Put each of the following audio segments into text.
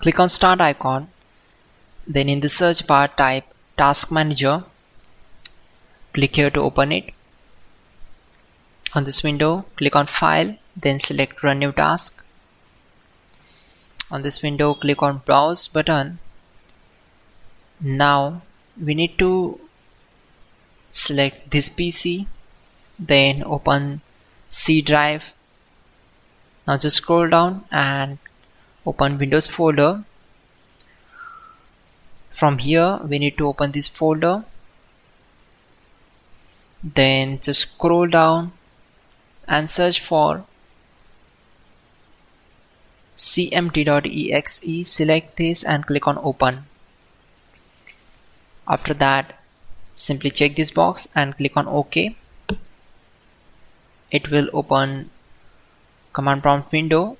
Click on Start icon, then in the search bar type Task Manager. Click here to open it. On this window, click on File, then select Run New Task. On this window, click on Browse button. Now we need to select this PC, then open C drive. Now just scroll down and open Windows folder. From here we need to open this folder, then just scroll down and search for cmd.exe. Select this and click on open. After that, simply check this box and click on OK. It will open command prompt window.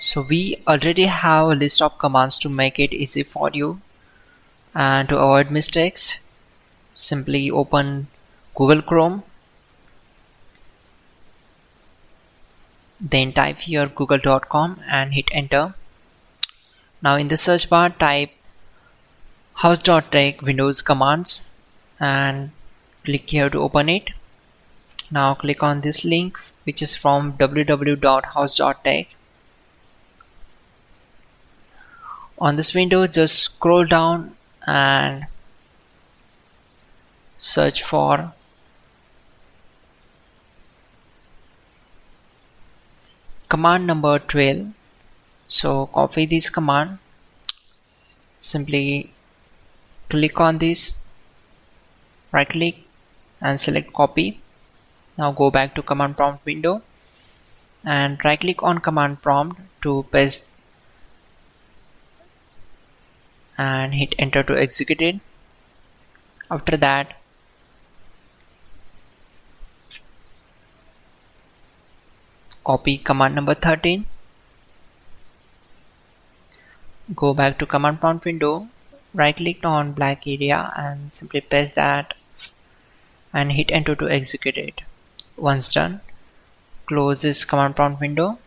So we already have a list of commands to make it easy for you, and to avoid mistakes, simply open Google Chrome, then type here google.com and hit enter. Now in the search bar type hows.tech Windows commands and click here to open it. Now click on this link, which is from www.hows.tech. On this window, just scroll down and search for command number 12. So copy this command, simply click on this, right click and select copy. Now go back to command prompt window and right click on command prompt to paste and hit enter to execute it. After that, copy command number 13, go back to command prompt window, right click on black area and simply paste that and hit enter to execute it. Once done, close this command prompt window.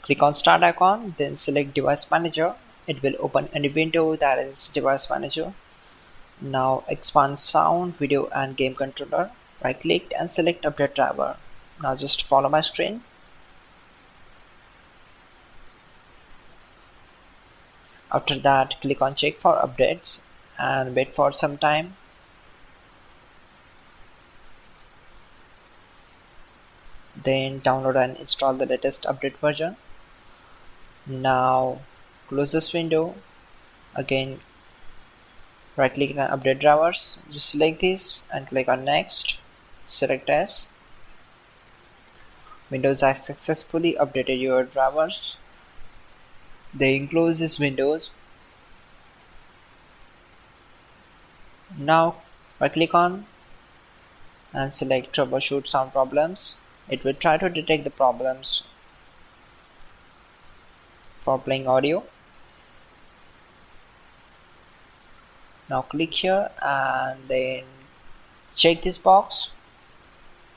Click on Start icon, then select Device Manager. It will open any window that is Device Manager. Now expand Sound, Video and Game Controller. Right click and select Update Driver. Now just follow my screen. After that, click on Check for Updates and wait for some time. Then download and install the latest update version. Now close this window. Again, right click on update drivers, just select this and click on next. Select as. Windows has successfully updated your drivers. Then close this windows. Now right click on and select troubleshoot sound problems. It will try to detect the problems for playing audio. Now click here and then check this box,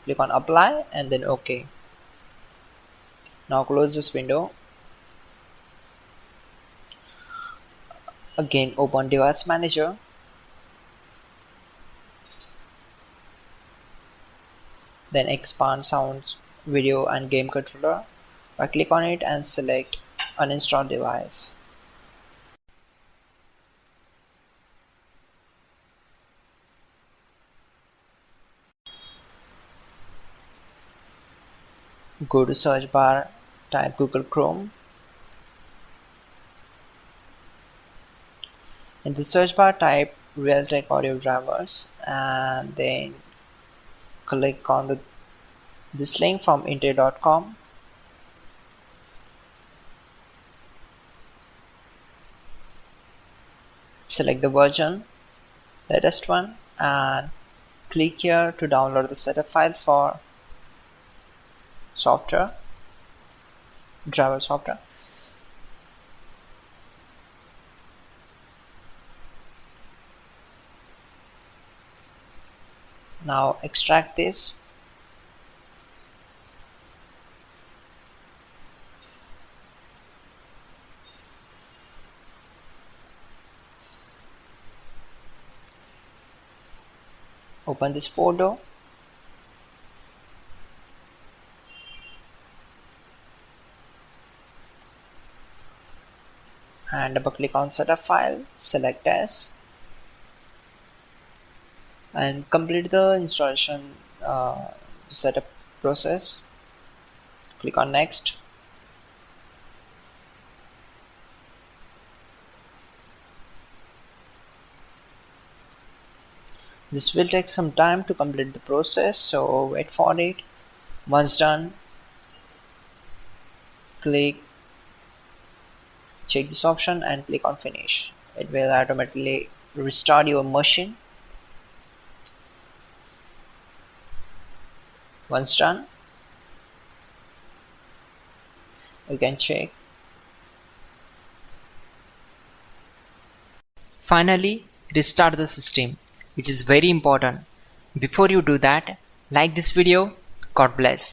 click on apply and then OK. Now close this window. Again open Device Manager. Then expand Sound, Video and Game Controller. Right click on it and select Uninstall Device. Go to search bar, type Google Chrome. In the search bar type Realtek audio drivers and then click on this link from intel.com. Select the version, latest one, and click here to download the setup file for software, driver software. Now extract this. Open this folder. And double click on setup file, select as, and complete the installation setup process. Click on next. This will take some time to complete the process, so wait for it. Once done, check this option and click on finish. It will automatically restart your machine. Once done, you can check. Finally, restart the system, which is very important. Before you do that, like this video. God bless.